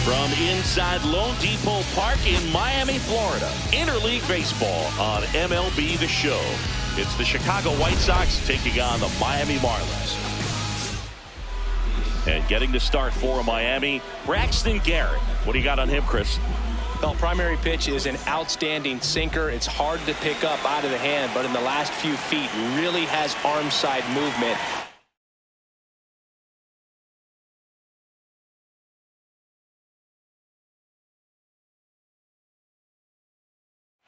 From inside Lone Depot Park in Miami, Florida, Interleague Baseball on MLB The Show. It's the Chicago White Sox taking on the Miami Marlins. And getting the start for Miami, Braxton Garrett. What do you got on him, Chris? Well, primary pitch is an outstanding sinker. It's hard to pick up out of the hand, but in the last few feet really has arm side movement.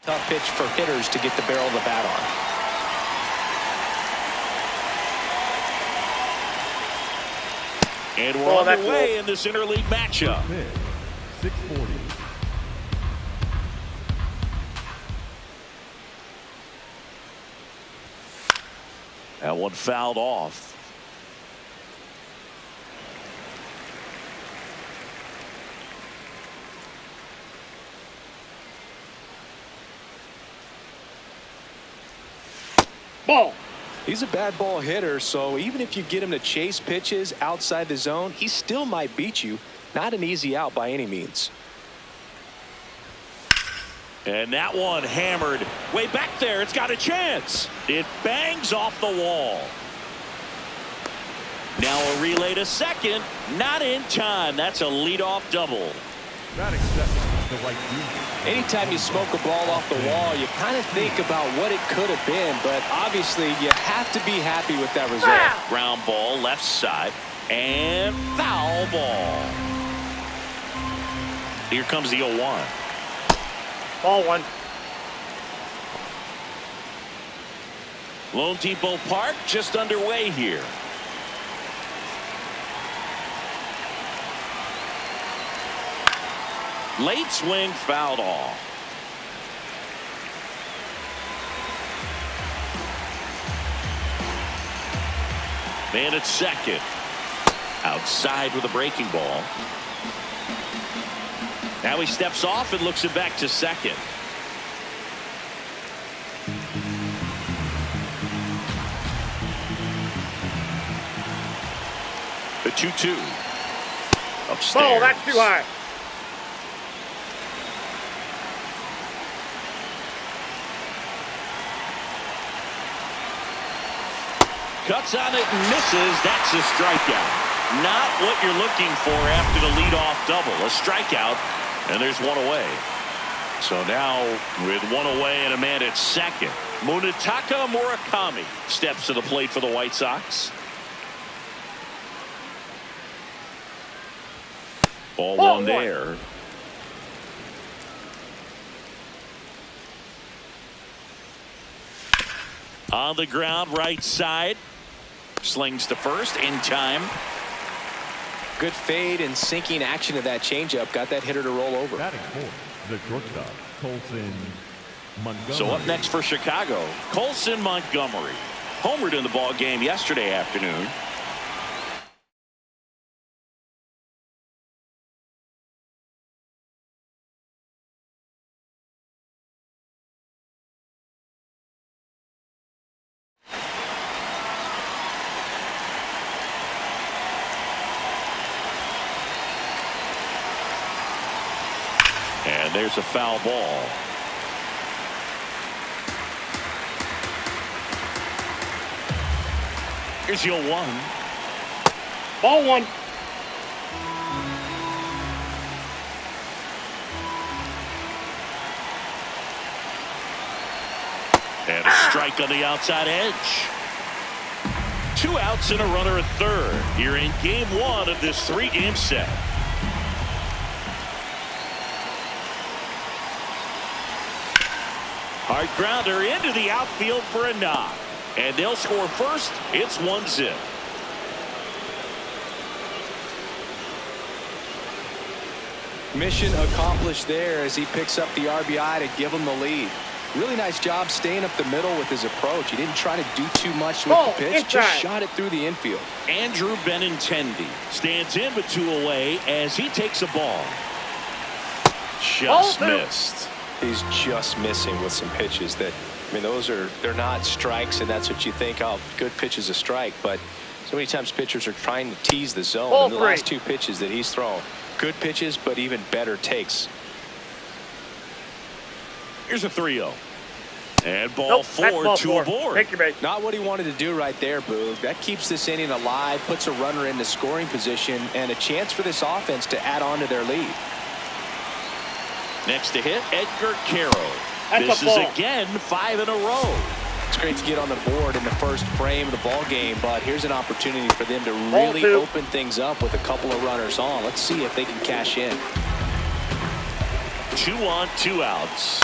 Tough pitch for hitters to get the barrel of the bat on. And we're underway in this interleague matchup. 640. That one fouled off. Ball. He's a bad ball hitter, so even if you get him to chase pitches outside the zone, he still might beat you. Not an easy out by any means. And that one hammered way back there. It's got a chance. It bangs off the wall. Now a relay to second. Not in time. That's a leadoff double. Batting second, the right fielder. Anytime you smoke a ball off the wall, you kind of think about what it could have been, but obviously you have to be happy with that result. Ground ball left side and foul ball. Here comes the 0-1. Ball one. Lone Depot Park just underway here. Late swing fouled off. Man at second. Outside with a breaking ball. Now he steps off and looks it back to second. The 2-2. Upstairs. Ball, that's too high. Cuts on it and misses. That's a strikeout. Not what you're looking for after the leadoff double. A strikeout, and there's one away. So now with one away and a man at second, Munetaka Murakami steps to the plate for the White Sox. Ball one there. On the ground, right side. Slings to first in time. Good fade and sinking action of that changeup. Got that hitter to roll over. Batting fourth, the shortstop, Colson Montgomery. So up next for Chicago, Colson Montgomery. Homered in the ball game yesterday afternoon. And there's a foul ball. Here's the 0-1. Ball one. And a strike on the outside edge. 2 2 outs and a runner at third. You're in game 1 of this 3-game set. Hard grounder into the outfield for a knock. And they'll score first. It's 1-0. Mission accomplished there as he picks up the RBI to give him the lead. Really nice job staying up the middle with his approach. He didn't try to do too much with the pitch, just shot it through the infield. Andrew Benintendi stands in with 2 away as he takes a ball. Just missed. He's just missing with some pitches that, I mean, they're not strikes, and that's what you think, oh, good pitch is a strike. But so many times pitchers are trying to tease the zone. And the last 2 pitches that he's thrown, good pitches, but even better takes. Here's a 3-0. And ball 4 to a board. Take your base. Not what he wanted to do right there, Boog. That keeps this inning alive, puts a runner in the scoring position, and a chance for this offense to add on to their lead. Next to hit, Edgar Caro. This is again 5 in a row. It's great to get on the board in the first frame of the ball game, but here's an opportunity for them to really open things up with a couple of runners on. Let's see if they can cash in. 2 on, 2 outs.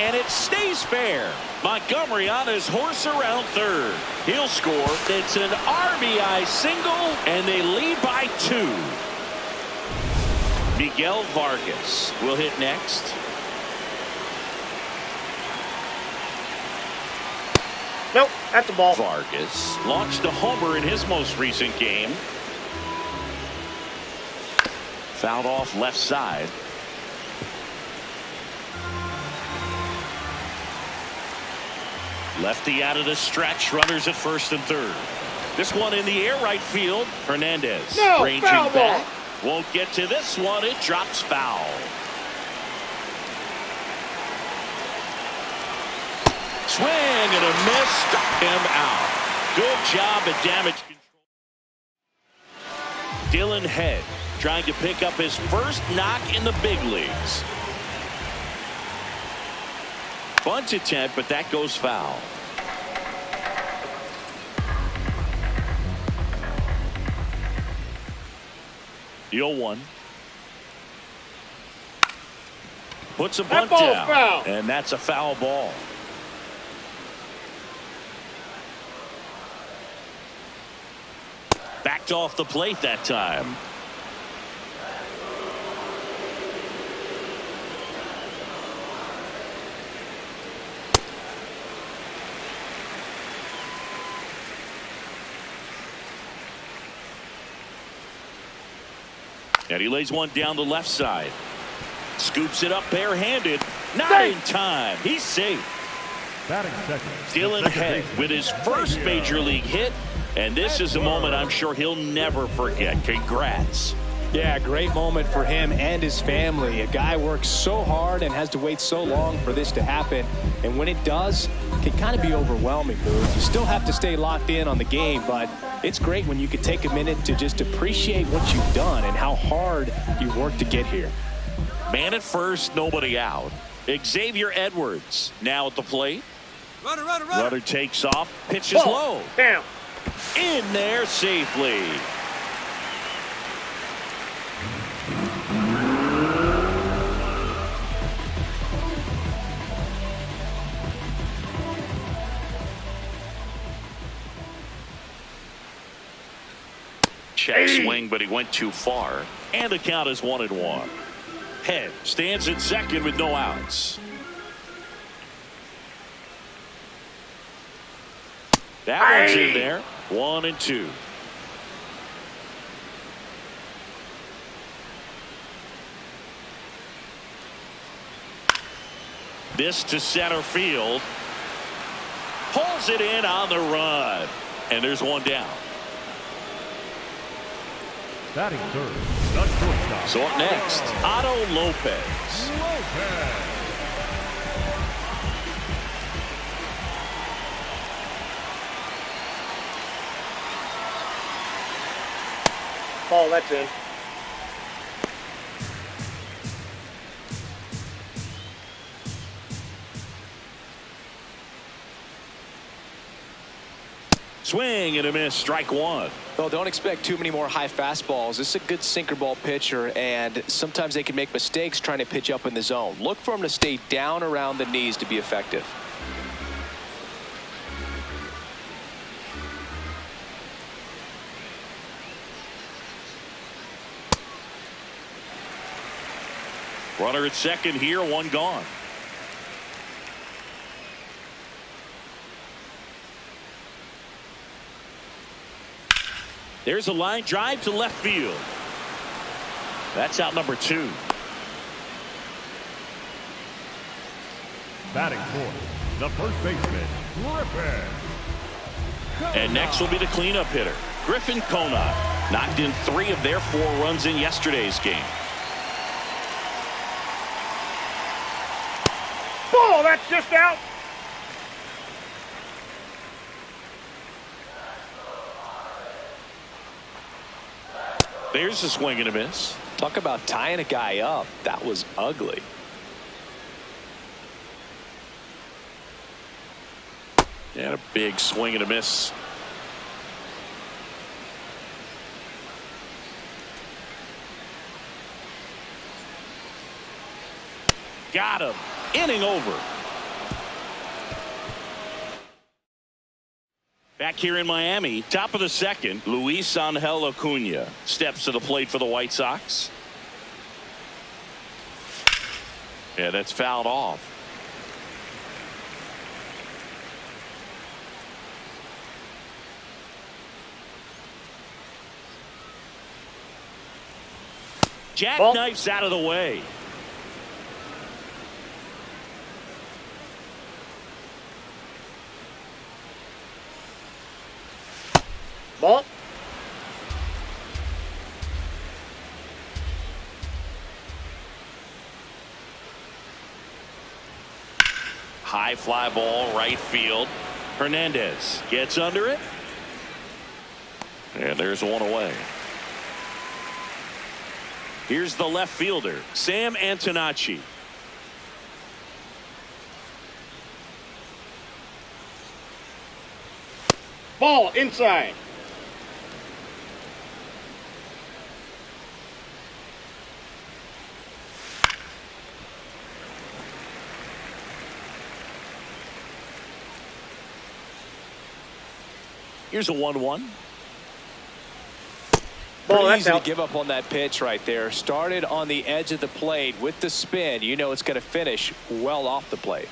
And it stays fair. Montgomery on his horse around third. He'll score. It's an RBI single, and they lead by 2. Miguel Vargas will hit next. Nope, that's a ball. Vargas launched a homer in his most recent game. Fouled off left side. Lefty out of the stretch. Runners at first and third. This one in the air right field. Hernandez ranging back. Won't get to this one. It drops foul. Swing and a miss. Struck him out. Good job at damage control. Dylan Head trying to pick up his first knock in the big leagues. Bunt attempt, but that goes foul. The 0-1. Puts a bunt down. Foul. And that's a foul ball. Backed off the plate that time. And he lays one down the left side. Scoops it up barehanded. Not in time. He's safe. Batting second. Dylan Head with his first major league hit. And this is a moment I'm sure he'll never forget. Congrats. Yeah, great moment for him and his family. A guy works so hard and has to wait so long for this to happen. And when it does, it can kind of be overwhelming, Booth. You still have to stay locked in on the game, but it's great when you can take a minute to just appreciate what you've done and how hard you've worked to get here. Man at first, nobody out. Xavier Edwards now at the plate. Runner takes off, pitches low. Down. In there safely. Check swing, but he went too far. And the count is 1-1. Head stands at second with no outs. That one's in there. 1-2. This to center field. Pulls it in on the run. And there's one down. Batting third, the shortstop. So up next, Otto Lopez. Ball, that's in. Swing and a miss, strike one. Well, don't expect too many more high fastballs. This is a good sinker ball pitcher, and sometimes they can make mistakes trying to pitch up in the zone. Look for him to stay down around the knees to be effective. Runner at second here, one gone. There's a line drive to left field. That's out number 2. Batting fourth, the first baseman, Griffin. And next will be the cleanup hitter, Griffin Conant. Knocked in 3 of their 4 runs in yesterday's game. Ball, that's just out. There's a swing and a miss. Talk about tying a guy up. That was ugly. And a big swing and a miss. Got him. Inning over. Back here in Miami, top of the second, Luis Angel Acuna steps to the plate for the White Sox. Yeah, that's fouled off. Jackknifes out of the way. Ball. High fly ball, right field. Hernandez gets under it. And there's one away. Here's the left fielder, Sam Antonacci. Ball inside. Here's a 1-1. Ball, Pretty that's easy to out. give up on that pitch right there. Started on the edge of the plate with the spin. You know it's going to finish well off the plate.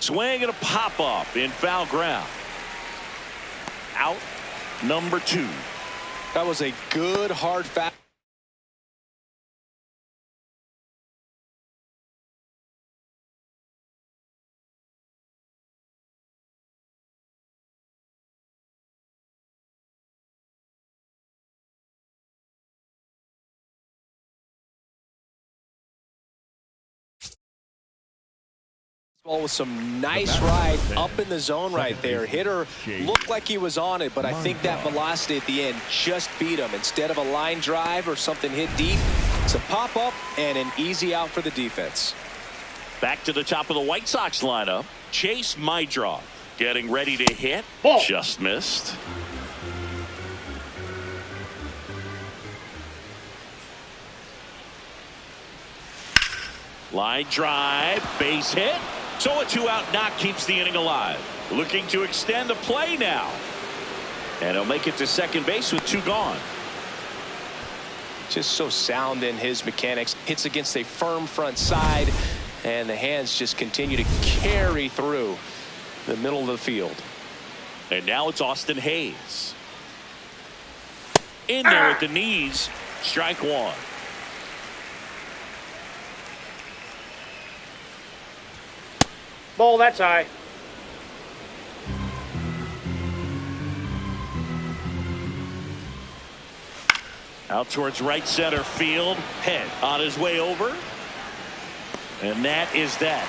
Swing and a pop up in foul ground. Out number 2. That was a good hard fast. Ball with some nice ride up in the zone right there. Hitter looked like he was on it, but I think that velocity at the end just beat him. Instead of a line drive or something hit deep, it's a pop up and an easy out for the defense. Back to the top of the White Sox lineup, Chase Mydroth getting ready to hit. Ball. Just missed. Line drive, base hit. So a 2-out knock keeps the inning alive. Looking to extend the play now. And he'll make it to second base with 2 gone. Just so sound in his mechanics. Hits against a firm front side, and the hands just continue to carry through the middle of the field. And now it's Austin Hayes. In there at the knees. Strike 1. Ball, that's high. Out towards right center field. Head on his way over. And that is that.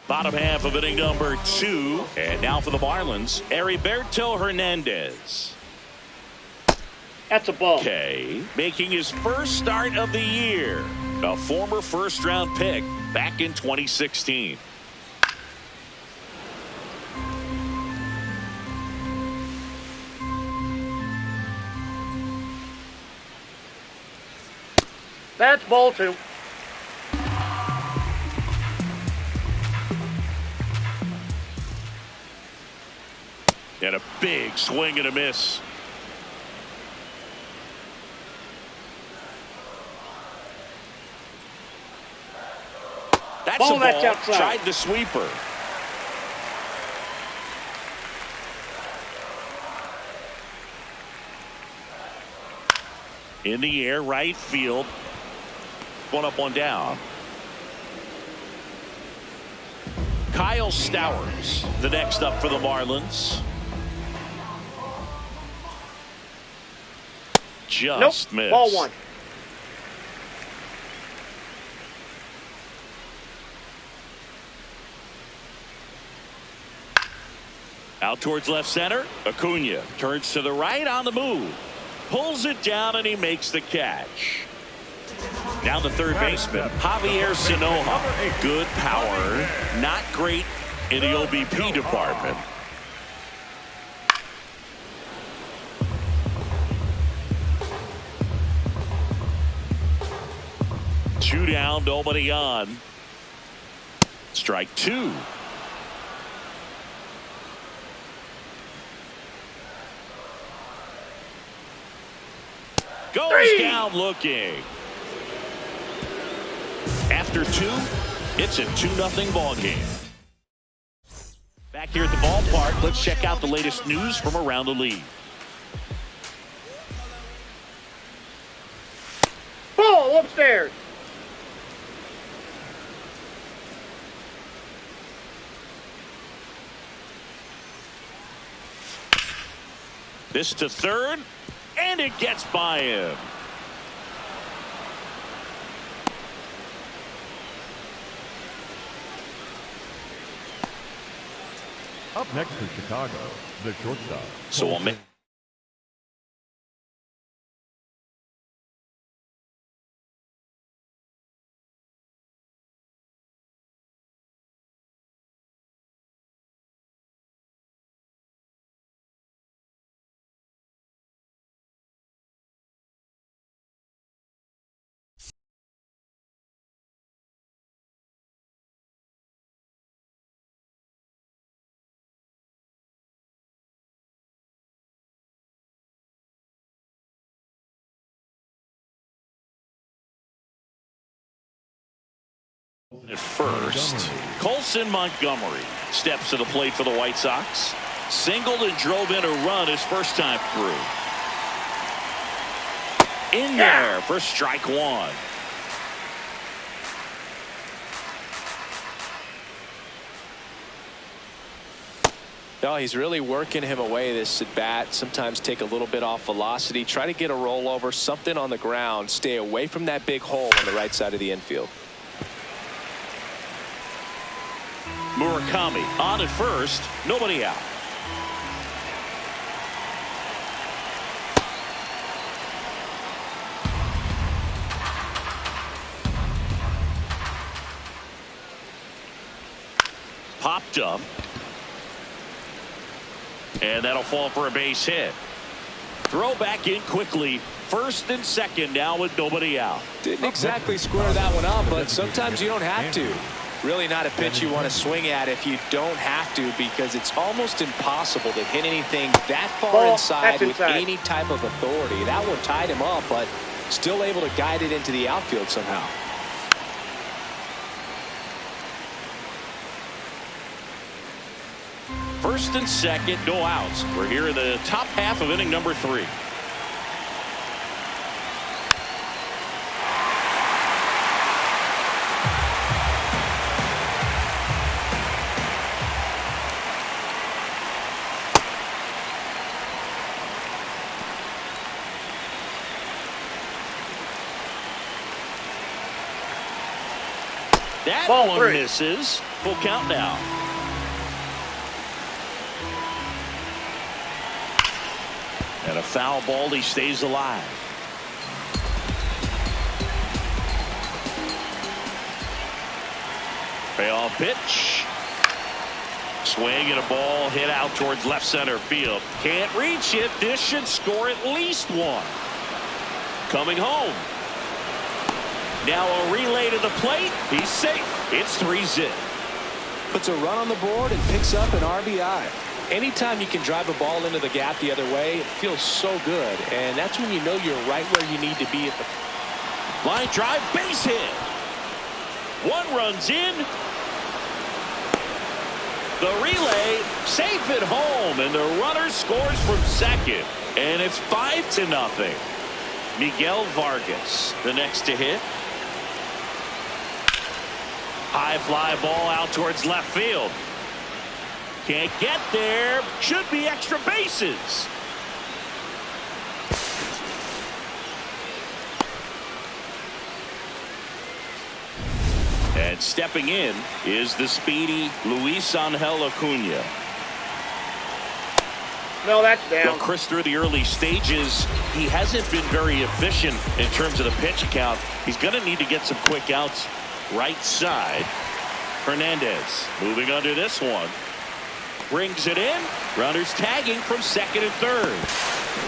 Bottom half of inning number 2. And now for the Marlins, Heriberto Hernandez. That's a ball. Okay, making his first start of the year. A former first-round pick back in 2016. That's ball 2. And a big swing and a miss. That's Ball, a ball. that's outside. Tried the sweeper. In the air, right field. One up, one down. Kyle Stowers, the next up for the Marlins. Just missed. Ball 1. Out towards left center. Acuna turns to the right on the move. Pulls it down and he makes the catch. Now the third baseman, Javier Sanoja. Good power, not great in the OBP department. Two down, nobody on. Strike 2. Goes 3. down looking. After 2, it's a 2-0 ball game. Back here at the ballpark, let's check out the latest news from around the league. Ball upstairs. This to third, and it gets by him. Up next for Chicago, the shortstop. So we'll make at first. Colson Montgomery steps to the plate for the White Sox. Singled and drove in a run his first time through. In there for strike 1. No, he's really working him away this at bat. Sometimes take a little bit off velocity. Try to get a rollover, something on the ground. Stay away from that big hole on the right side of the infield. Murakami on at first, nobody out. Popped up. And that'll fall for a base hit. Throw back in quickly. First and second now with nobody out. Didn't exactly square that one up, but sometimes you don't have to. Really not a pitch you want to swing at if you don't have to, because it's almost impossible to hit anything that far inside with any type of authority. That one tied him up, but still able to guide it into the outfield somehow. First and second, no outs. We're here in the top half of inning number 3. That Ball one 3. misses. Full count now. And a foul ball, he stays alive. Payoff pitch. Swing and a ball hit out towards left center field. Can't reach it. This should score at least 1. Coming home. Now a relay to the plate. He's safe. It's 3-zip. Puts a run on the board and picks up an RBI. Anytime you can drive a ball into the gap the other way, it feels so good. And that's when you know you're right where you need to be at the line drive, base hit. One runs in. The relay safe at home, and the runner scores from second. And it's 5-0. Miguel Vargas, the next to hit. High fly ball out towards left field. Can't get there. Should be extra bases. And stepping in is the speedy Luis Angel Acuna. No, that's down. Well, Chris, through the early stages, he hasn't been very efficient in terms of the pitch count. He's going to need to get some quick outs. Right side. Hernandez moving under this one. Brings it in. Runners tagging from second and third.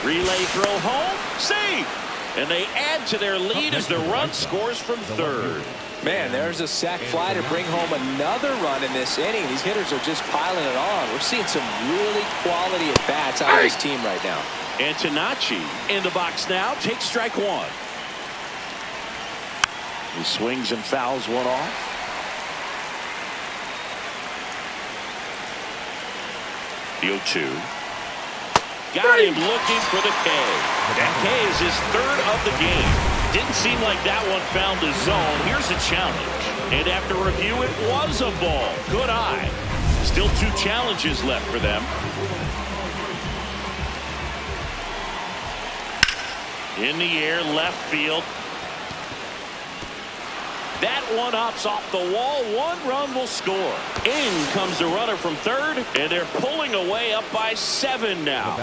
Relay throw home. Save. And they add to their lead as the run scores from third. Man, there's a sac fly to bring home another run in this inning. These hitters are just piling it on. We're seeing some really quality at bats out of this team right now. Antonacci in the box now. Takes strike one. He swings and fouls one off. The 0-2. Got him looking for the K. That K is his third of the game. Didn't seem like that one found the zone. Here's a challenge. And after review, it was a ball. Good eye. Still 2 challenges left for them. In the air, left field. That one hops off the wall. 1 run will score. In comes the runner from third, and they're pulling away up by 7 now.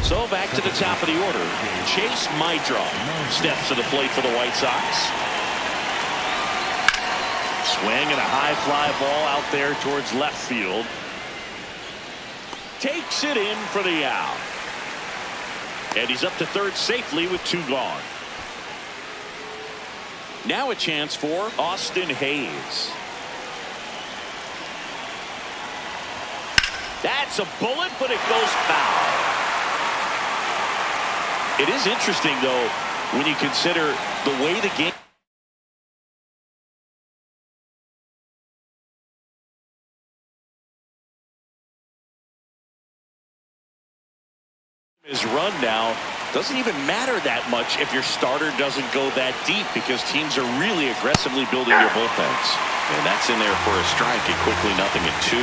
So back to the top of the order. Chase Maidron steps to the plate for the White Sox. Swing and a high fly ball out there towards left field. Takes it in for the out. And he's up to third safely with 2 gone. Now a chance for Austin Hayes. That's a bullet, but it goes foul. It is interesting, though, when you consider the way the game is run now. Doesn't even matter that much if your starter doesn't go that deep, because teams are really aggressively building their bullpens. And that's in there for a strike at quickly 0-2.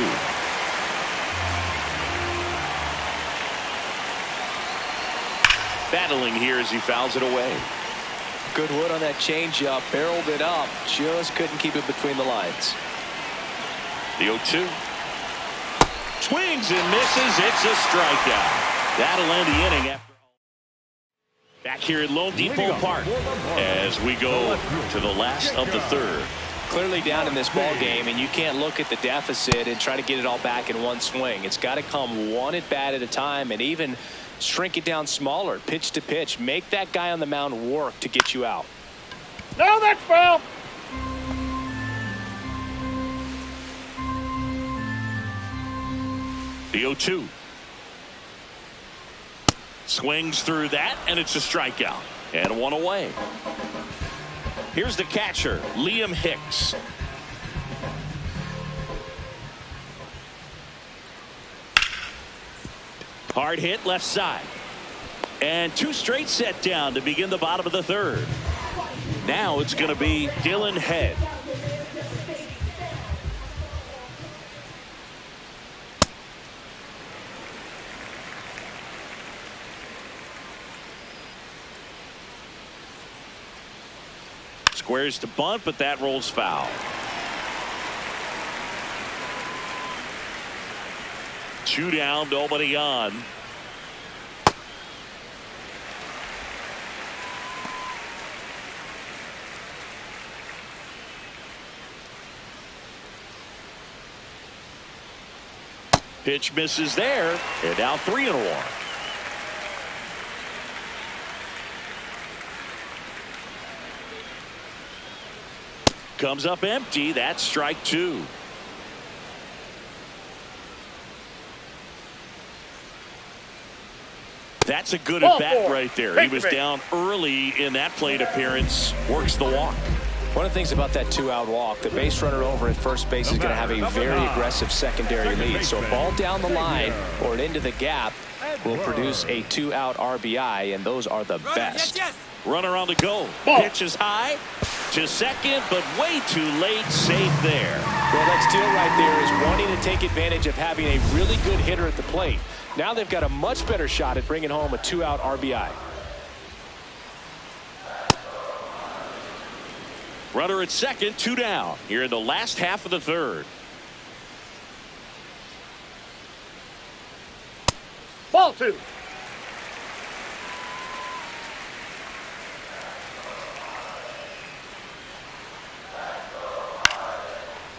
Battling here as he fouls it away. Good wood on that changeup. Barreled it up. Just couldn't keep it between the lines. The 0-2. Swings and misses. It's a strikeout. That'll end the inning after. Back here at Lone Depot Park as we go to the last of the third. Clearly down in this ball game, and you can't look at the deficit and try to get it all back in one swing. It's got to come one at bat at a time, and even shrink it down smaller, pitch to pitch. Make that guy on the mound work to get you out. No, that's foul. The 0-2. Swings through that, and it's a strikeout. And 1 away. Here's the catcher, Liam Hicks. Hard hit left side. And 2 straight set down to begin the bottom of the third. Now it's going to be Dylan Head. Squares to bunt, but that rolls foul. 2 down, nobody on. Pitch misses there, and now 3-1. comes up empty. That's strike two. That's a good at bat right there. He was down early in that plate appearance. Works the walk. One of the things about that 2-out walk, the base runner over at first base is going to have a very aggressive secondary lead. So a ball down the line or into the gap will produce a 2-out RBI, and those are the best. Runner on the go. Pitch is high to second, but way too late. Safe there. Well, that steal right there is wanting to take advantage of having a really good hitter at the plate. Now they've got a much better shot at bringing home a 2-out RBI. Runner at second, 2 down. Here in the last half of the third. Ball 2.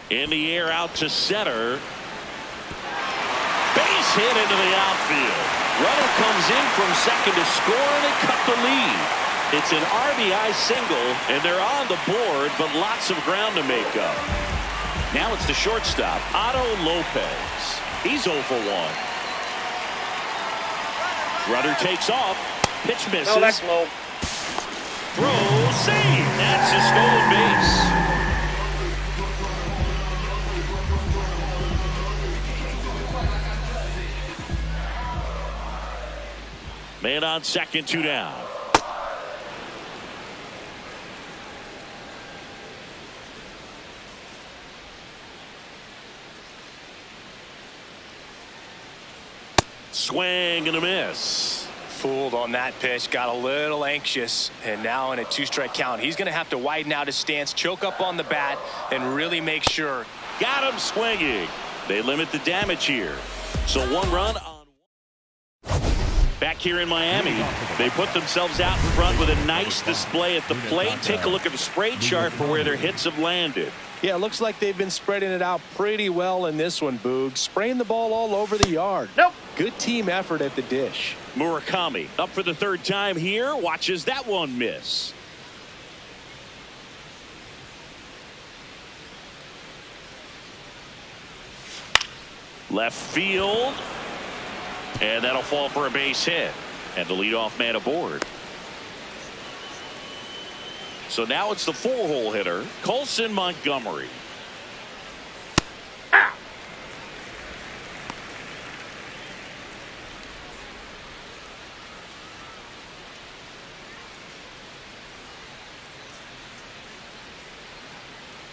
In the air out to center. Base hit into the outfield. Runner comes in from second to score, and they cut the lead. It's an RBI single, and they're on the board, but lots of ground to make up. Now it's the shortstop, Otto Lopez. He's 0 for 1. Runner takes off. Pitch misses. No, that's low. Throw, save. That's a stolen base. Man on second, 2 down. Swing and a miss. Fooled on that pitch, got a little anxious, and now in a 2-strike count, he's going to have to widen out his stance, choke up on the bat, and really make sure. Got him swinging. They limit the damage here. So 1 run on. Back here in Miami, they put themselves out in front with a nice display at the plate. Take a look at the spray chart for where their hits have landed. Yeah, it looks like they've been spreading it out pretty well in this one, Boog. Spraying the ball all over the yard. Nope. Good team effort at the dish. Murakami up for the 3rd time here. Watches that one miss. Left field. And that'll fall for a base hit. And the leadoff man aboard. So now it's the 4-hole hitter, Colson Montgomery.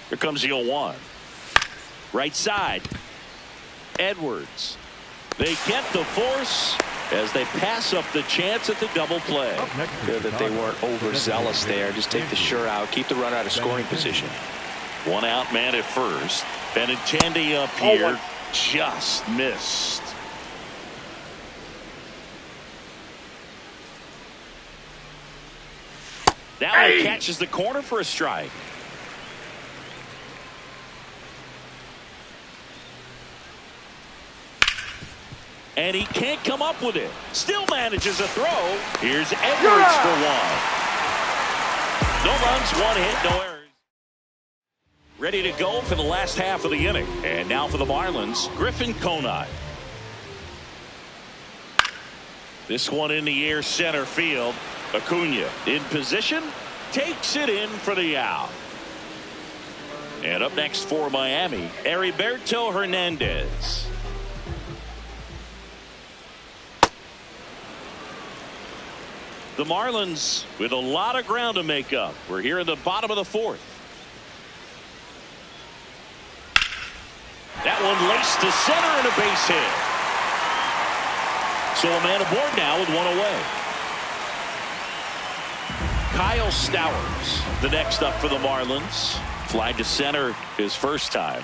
Here comes the 0-1. Right side. Edwards. They get the force as they pass up the chance at the double play. Good that they weren't overzealous there. Just take the sure out. Keep the runner out of scoring position. 1 out, man at first. Benintendi up here. Just missed. That one catches the corner for a strike. And he can't come up with it. Still manages a throw. Here's Edwards for 1. No runs, 1 hit, no errors. Ready to go for the last half of the inning. And now for the Marlins, Griffin Conine. This one in the air, center field. Acuna in position, takes it in for the out. And up next for Miami, Heriberto Hernandez. The Marlins with a lot of ground to make up. We're here in the bottom of the 4th. That one laced to center and a base hit. So a man aboard now with 1 away. Kyle Stowers, the next up for the Marlins. Fly to center his first time.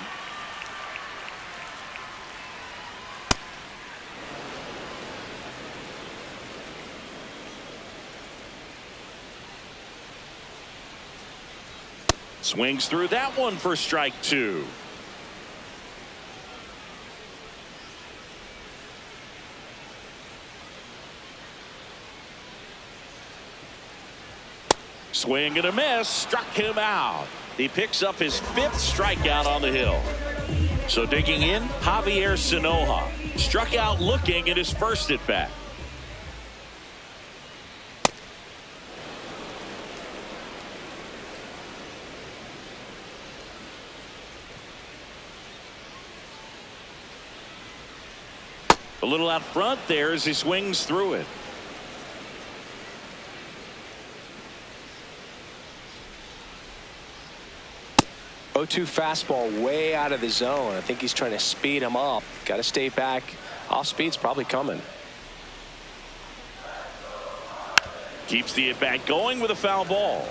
Swings through that one for strike 2. Swing and a miss, struck him out. He picks up his 5th strikeout on the hill. So digging in, Javier Sinoja struck out looking in his first at bat. A little out front there as he swings through it. O2 fastball way out of the zone. I think he's trying to speed him up. Got to stay back. Off speed's probably coming. Keeps the at bat going with a foul ball.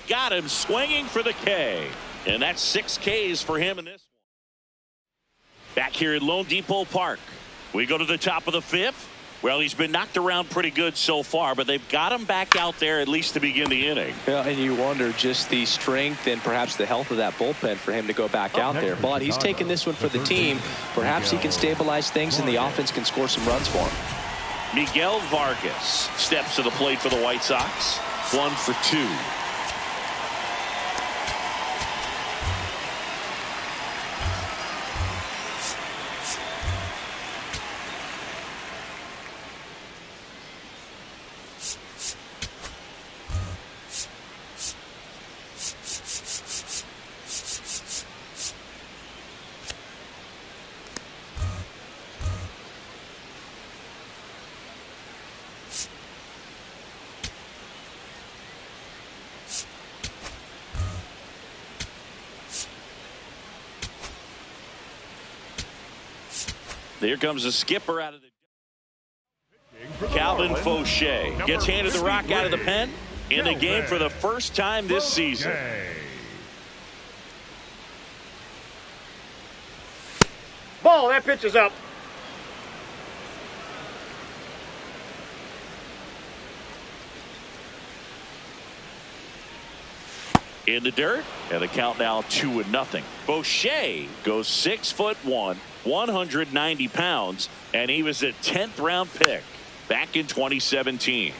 Got him swinging for the K. And that's 6 Ks for him in this one. Back here at Lone Depot Park. We go to the top of the 5th. Well, he's been knocked around pretty good so far, but they've got him back out there at least to begin the inning. Yeah, and you wonder just the strength and perhaps the health of that bullpen for him to go back out there. But he's taking this one for the team. Perhaps he can stabilize things and the offense can score some runs for him. Miguel Vargas steps to the plate for the White Sox. 1 for 2. Here comes the skipper out of the Calvin Fauché gets handed the rock out of the pen in the game for the first time this season. Ball, that pitch is up. In the dirt, and the count now 2-0. Fauché goes 6'1", 190 pounds, and he was a 10th round pick back in 2017.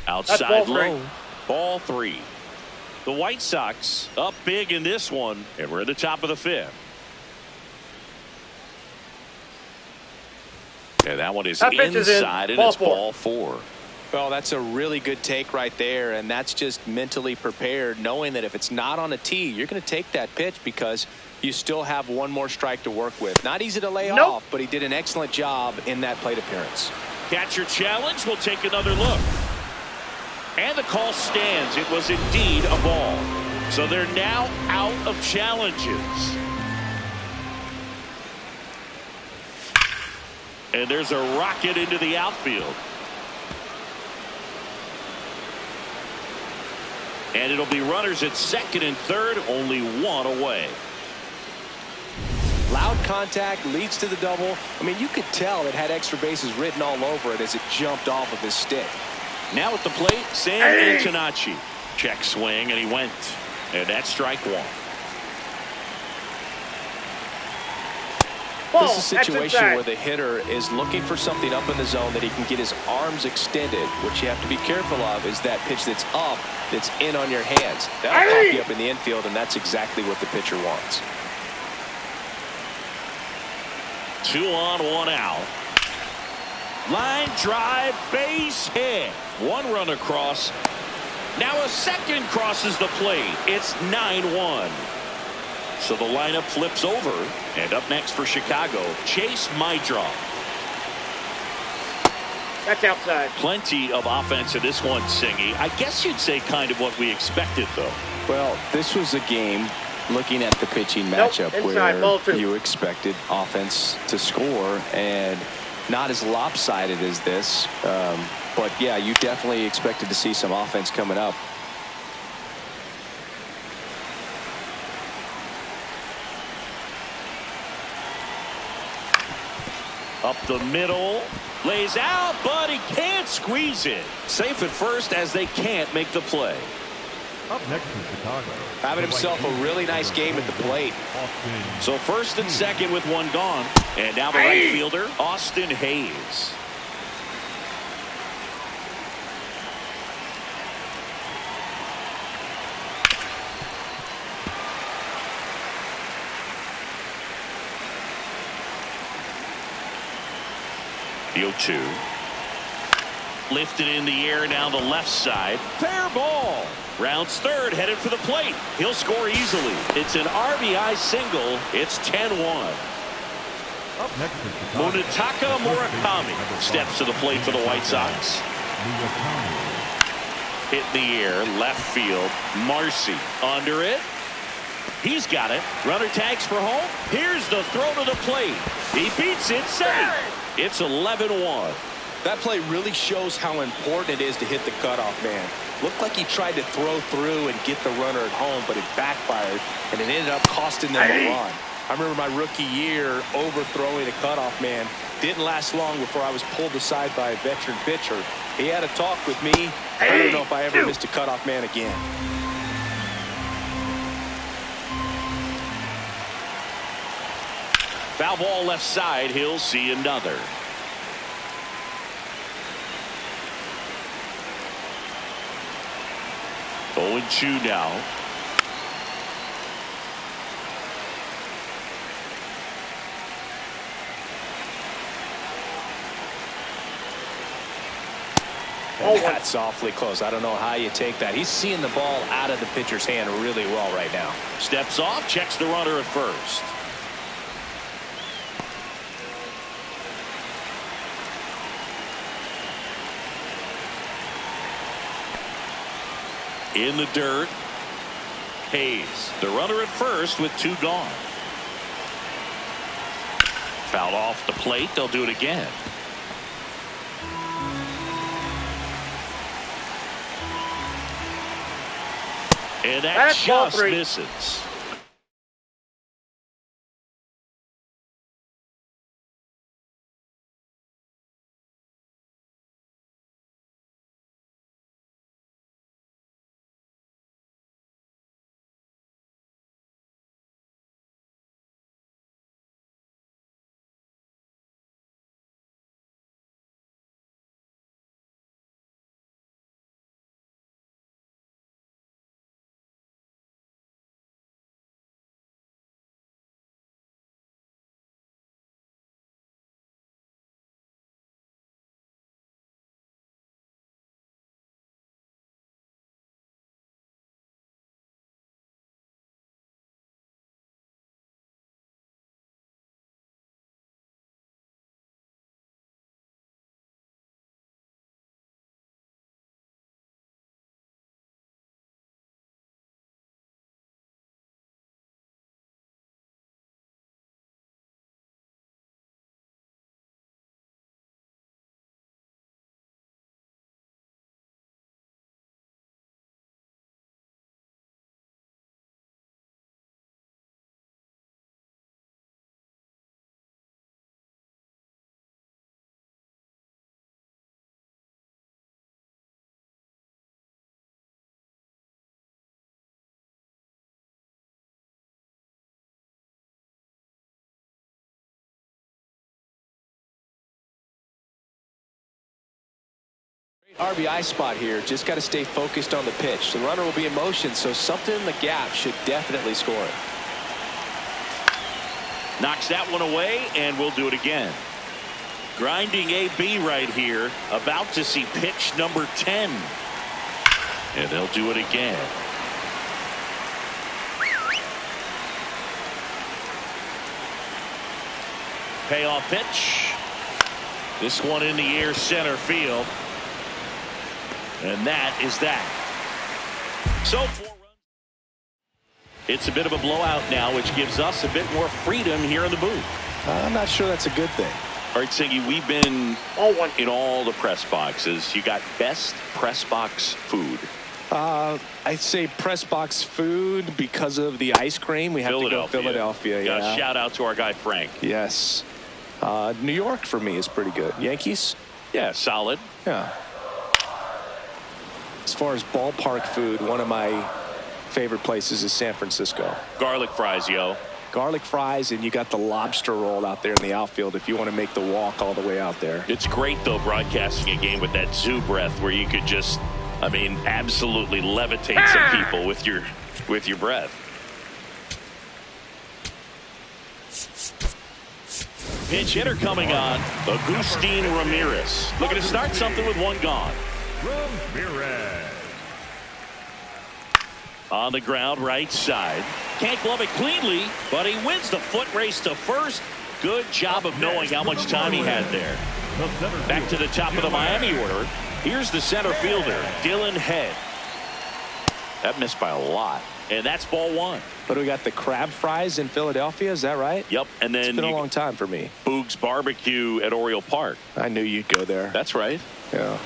Outside low, ball 3. The White Sox up big in this one, and we're at the top of the 5th. And that one is inside, and it's ball 4. Well, that's a really good take right there, and that's just mentally prepared, knowing that if it's not on a tee, you're going to take that pitch because you still have one more strike to work with. Not easy to lay off, but he did an excellent job in that plate appearance. Catcher challenge. We'll take another look. And the call stands. It was indeed a ball. So they're now out of challenges. And there's a rocket into the outfield. And it'll be runners at second and third, only 1 away. Loud contact leads to the double. I mean, you could tell it had extra bases written all over it as it jumped off of his stick. Now at the plate, Sam Antonacci. Check swing, and he went. And that's strike 1. This is a situation where the hitter is looking for something up in the zone that he can get his arms extended. What you have to be careful of is that pitch that's up, that's in on your hands. That'll pop you up in the infield, and that's exactly what the pitcher wants. 2 on, 1 out. Line drive, base hit. 1 run across. Now a second crosses the plate. It's 9-1. So the lineup flips over, and up next for Chicago, Chase Maidra. That's outside. Plenty of offense in this one, Singy. I guess you'd say kind of what we expected, though. Well, this was a game, looking at the pitching matchup, where you expected offense to score, and not as lopsided as this. But, yeah, you definitely expected to see some offense coming up. Up the middle. Lays out, but he can't squeeze it. Safe at first as they can't make the play. Up next is Chicago. Having himself a really nice game at the plate. So first and second with one gone. And now the right fielder, Austin Hayes. The 0-2. Lifted in the air down the left side. Fair ball. Rounds third, headed for the plate. He'll score easily. It's an RBI single. It's 10-1. Up next is Chicago. Munetaka Murakami steps to the plate for the White Sox. Hit in the air, left field. Marcy under it. He's got it. Runner tags for home. Here's the throw to the plate. He beats it, safe. It's 11-1. That play really shows how important it is to hit the cutoff man. Looked like he tried to throw through and get the runner at home, but it backfired, and it ended up costing them a run. I remember my rookie year overthrowing a cutoff man. Didn't last long before I was pulled aside by a veteran pitcher. He had a talk with me. I don't know if I ever missed a cutoff man again. Foul ball left side. He'll see another. Oh, 0-2 now. And that's awfully close. I don't know how you take that. He's seeing the ball out of the pitcher's hand really well right now. Steps off, checks the runner at first. In the dirt. Hayes, the runner at first with two gone. Fouled off the plate. They'll do it again. And that just misses. RBI spot here. Just got to stay focused on the pitch. The runner will be in motion, so something in the gap should definitely score it. Knocks that one away, and we'll do it again. Grinding AB right here. About to see pitch number 10. And they'll do it again. Payoff pitch. This one in the air, center field. And that is that. So 4 runs. It's a bit of a blowout now, which gives us a bit more freedom here in the booth. I'm not sure that's a good thing. All right, Siggy, we've been in all the press boxes. You got best press box food. I'd say press box food because of the ice cream. We have to go Philadelphia. Yeah. Yeah. Shout out to our guy Frank. Yes. New York for me is pretty good. Yankees? Yeah, solid. Yeah. As far as ballpark food, one of my favorite places is San Francisco. Garlic fries, yo. Garlic fries, and you got the lobster roll out there in the outfield if you want to make the walk all the way out there. It's great, though, broadcasting a game with that zoo breath where you could just, I mean, absolutely levitate some people with your breath. Pinch hitter coming on, Agustin Ramirez. Looking to start something with one gone. Ramirez. On the ground, right side. Can't glove it cleanly, but he wins the foot race to first. Good job of knowing how much time he had there. Back to the top of the Miami order. Here's the center fielder, Dylan Head. That missed by a lot. And that's ball one. But we got the crab fries in Philadelphia, is that right? Yep. And then it's been a long time for me. Boog's Barbecue at Oriole Park. I knew you'd go there. That's right. Yeah.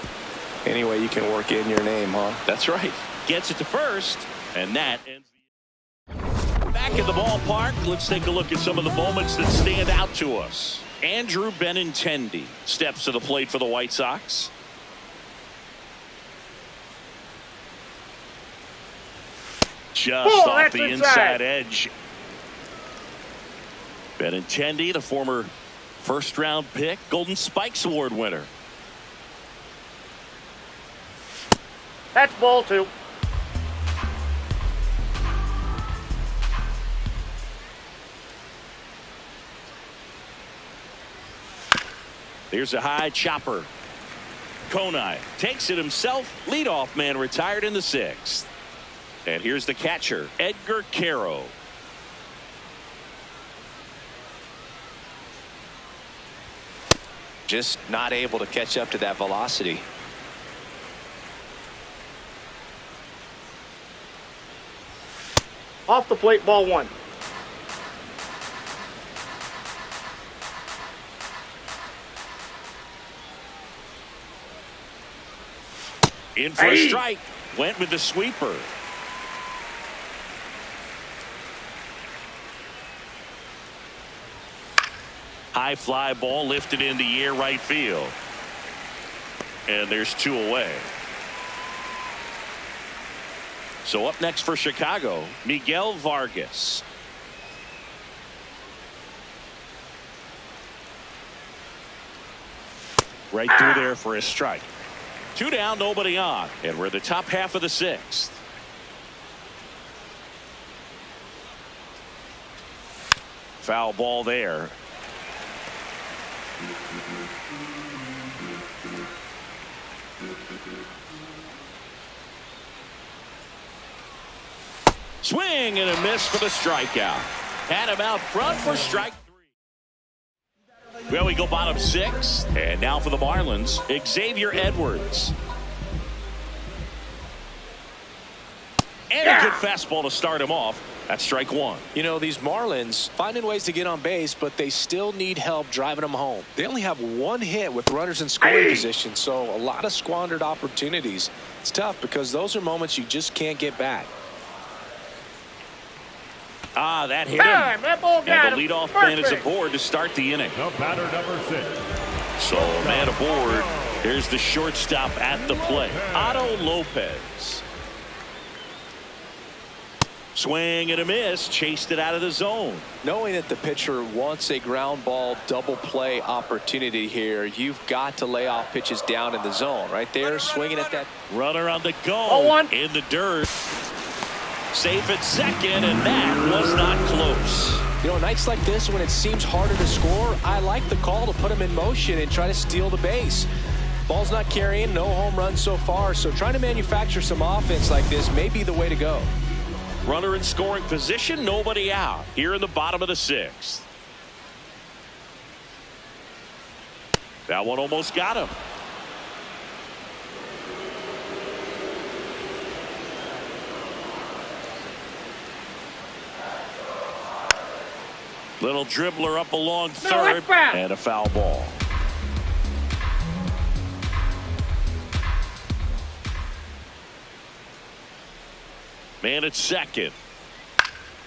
Anyway, you can work in your name, huh? That's right. Gets it to first, and that ends the... Back in the ballpark, let's take a look at some of the moments that stand out to us. Andrew Benintendi steps to the plate for the White Sox. Just off the inside edge. Benintendi, the former first-round pick, Golden Spikes Award winner. That's ball two. Here's a high chopper. Konai takes it himself. Leadoff man retired in the sixth. And here's the catcher, Edgar Caro. Just not able to catch up to that velocity. Off the plate, ball one. In for a strike. Went with the sweeper. High fly ball lifted in the air right field. And there's two away. So up next for Chicago, Miguel Vargas. Right through there for a strike. Two down, nobody on. And we're the top half of the sixth. Foul ball there. Swing and a miss for the strikeout. Had him out front for strike three. Well, we go bottom six. And now for the Marlins, Xavier Edwards. And a good fastball to start him off. That's strike one. You know, these Marlins finding ways to get on base, but they still need help driving them home. They only have one hit with runners in scoring position, so a lot of squandered opportunities. It's tough because those are moments you just can't get back. Ah, that hit him. That ball got And the him. leadoff man is aboard to start the inning. The batter number 6. So, man aboard. Here's the shortstop at the plate, Otto Lopez. Swing and a miss. Chased it out of the zone. Knowing that the pitcher wants a ground ball double play opportunity here, you've got to lay off pitches down in the zone. Right there, swinging at that. Runner on the go. Ball one. In the dirt. Safe at second, and that was not close. You know, nights like this when it seems harder to score, I like the call to put him in motion and try to steal the base. Ball's not carrying, no home runs so far, so trying to manufacture some offense like this may be the way to go. Runner in scoring position, nobody out. Here in the bottom of the sixth. That one almost got him. Little dribbler up along third, and a foul ball. Man at second.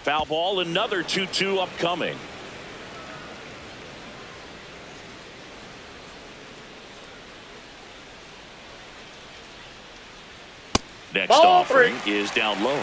Foul ball, another 2-2 upcoming. Next Ball offering 3. is down low.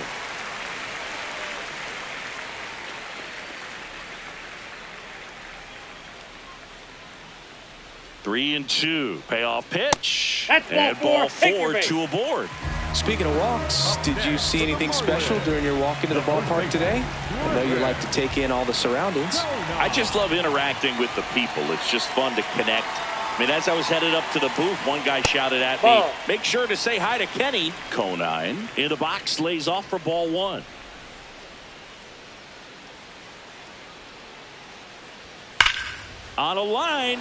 Three and two. Payoff pitch. That's ball and 4. ball Take your 4 base. to a board. Speaking of walks, did you see anything special during your walk into the ballpark today? I know you like to take in all the surroundings. I just love interacting with the people. It's just fun to connect. I mean, as I was headed up to the booth, one guy shouted at me, Ball. make sure to say hi to Kenny. Conine in the box lays off for ball 1. On a line.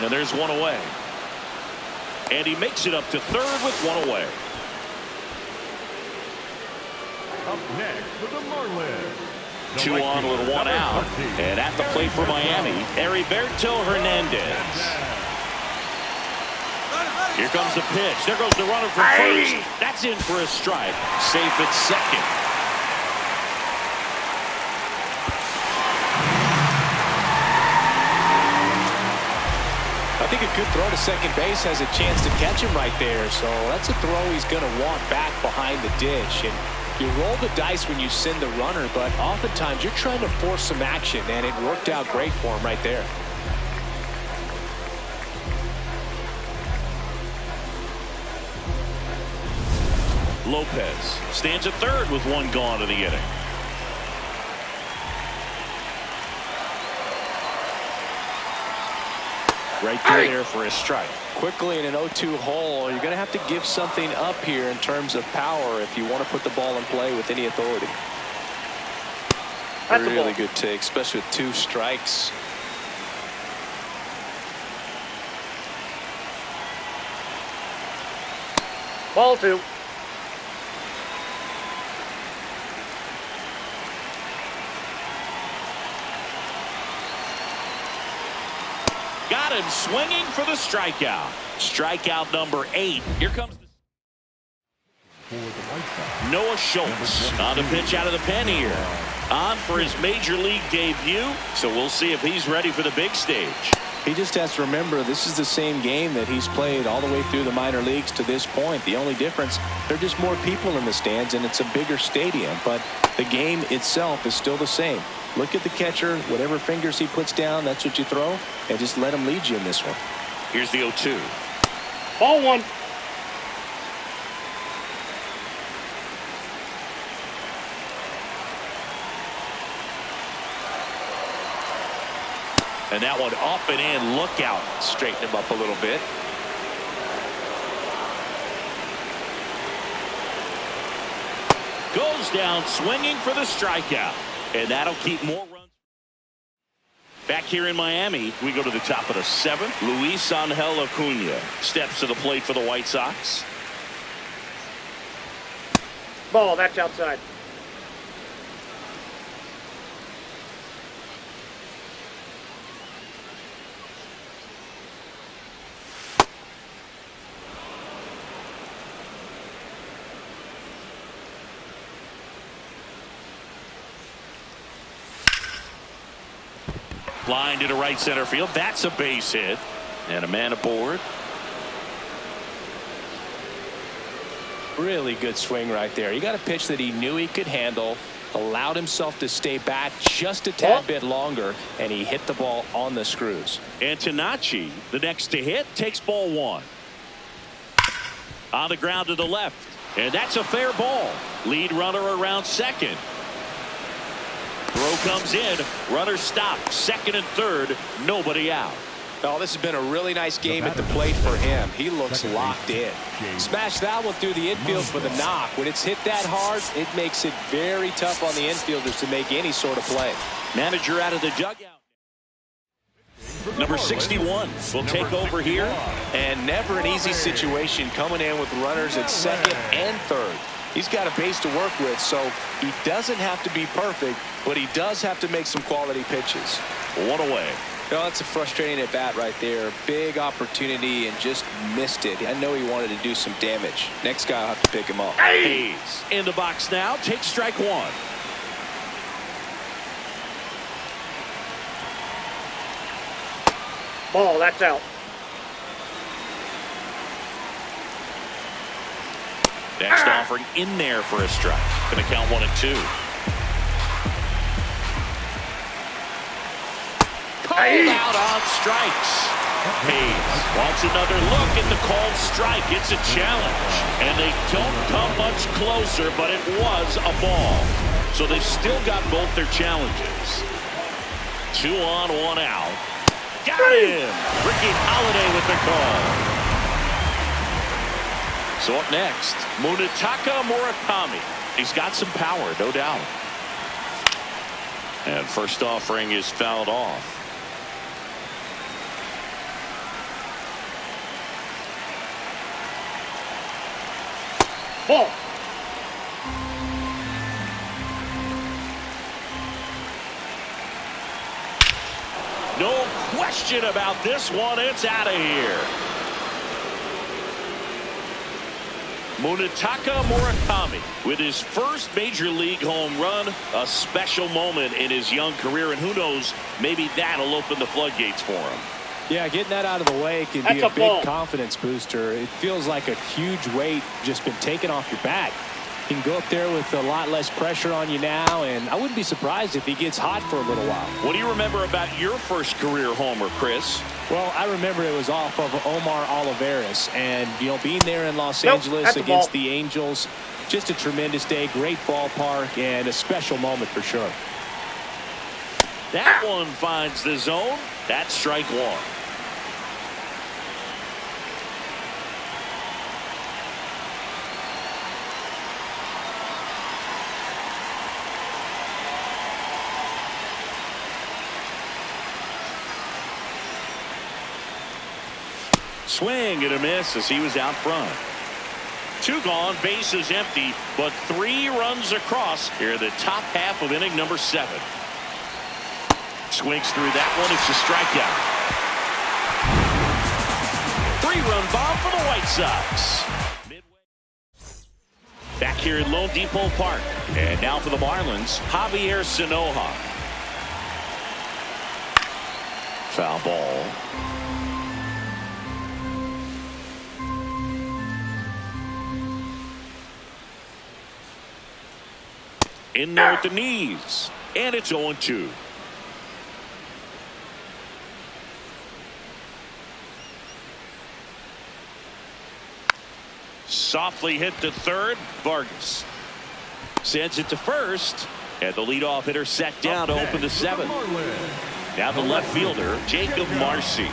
And there's one away. And he makes it up to third with one away. Up next for the Marlins. the 2 right on fielder, with 1 number out. 13. And at the plate for Miami, Heriberto Hernandez. Here comes the pitch. There goes the runner from first. That's in for a strike. Safe at second. I think a good throw to second base has a chance to catch him right there. So that's a throw he's going to want back behind the ditch. And you roll the dice when you send the runner, but oftentimes you're trying to force some action, and it worked out great for him right there. Lopez stands at third with 1 gone in the inning. Right there for a strike. Quickly in an 0-2 hole, you're going to have to give something up here in terms of power if you want to put the ball in play with any authority. That's a really ball. good take, especially with 2 strikes. Ball 2. Got him swinging for the strikeout. Strikeout number 8. Here comes Noah Schultz on the pitch out of the pen here. On for his major league debut. So we'll see if he's ready for the big stage. He just has to remember this is the same game that he's played all the way through the minor leagues to this point. The only difference, there are just more people in the stands and it's a bigger stadium, but the game itself is still the same. Look at the catcher, whatever fingers he puts down, that's what you throw, and just let him lead you in this one. Here's the 0-2. Ball 1. And that one up and in. Look out. Straighten him up a little bit. Goes down swinging for the strikeout. And that'll keep more runs. Back here in Miami, we go to the top of the 7th. Luis Angel Acuna steps to the plate for the White Sox. Ball, that's outside. Line to right center field. That's a base hit. And a man aboard. Really good swing right there. He got a pitch that he knew he could handle, allowed himself to stay back just a tad bit longer, and he hit the ball on the screws. Antonacci, the next to hit, takes ball 1. On the ground to the left. And that's a fair ball. Lead runner around second. Throw comes in. Runner stopped. Second and third. Nobody out. Oh, this has been a really nice game at the plate for him. He looks locked in. Smash that one through the infield for the knock. When it's hit that hard, it makes it very tough on the infielders to make any sort of play. Manager out of the dugout. Number 61 will take over here. And never an easy situation coming in with runners at second and third. He's got a base to work with, so he doesn't have to be perfect, but he does have to make some quality pitches. 1 away. You know, that's a frustrating at bat right there. Big opportunity and just missed it. I know he wanted to do some damage. Next guy will have to pick him up. Hayes in the box now. Takes strike 1. Ball, that's out. Next offering in there for a strike. Going to count 1-2. Called out on strikes. Hayes wants another look at the called strike. It's a challenge. And they don't come much closer, but it was a ball. So they've still got both their challenges. 2 on, 1 out. Got him! Ricky Holiday with the call. So up next, Munetaka Murakami. He's got some power, no doubt. And first offering is fouled off. Ball. No question about this one. It's out of here. Munetaka Murakami with his first major league home run. A special moment in his young career. And who knows, maybe that'll open the floodgates for him. Yeah, getting that out of the way can be a big confidence booster. It feels like a huge weight just been taken off your back. You can go up there with a lot less pressure on you now, and I wouldn't be surprised if he gets hot for a little while. What do you remember about your first career homer, Chris? Well, I remember it was off of Omar Olivares, and, you know, being there in Los Angeles against the Angels, just a tremendous day, great ballpark, and a special moment for sure. That one finds the zone. That's strike 1. Swing and a miss as he was out front. 2 gone, bases empty, but 3 runs across here the top half of inning number 7. Swings through that one. It's a strikeout. 3-run bomb for the White Sox. Back here at Lone Depot Park. And now for the Marlins, Javier Sanoja. Foul ball. In there at the knees. And it's 0-2. Softly hit to third. Vargas sends it to first. And the leadoff hitter set down to open the 7th. Now the left fielder, Jacob Marcy.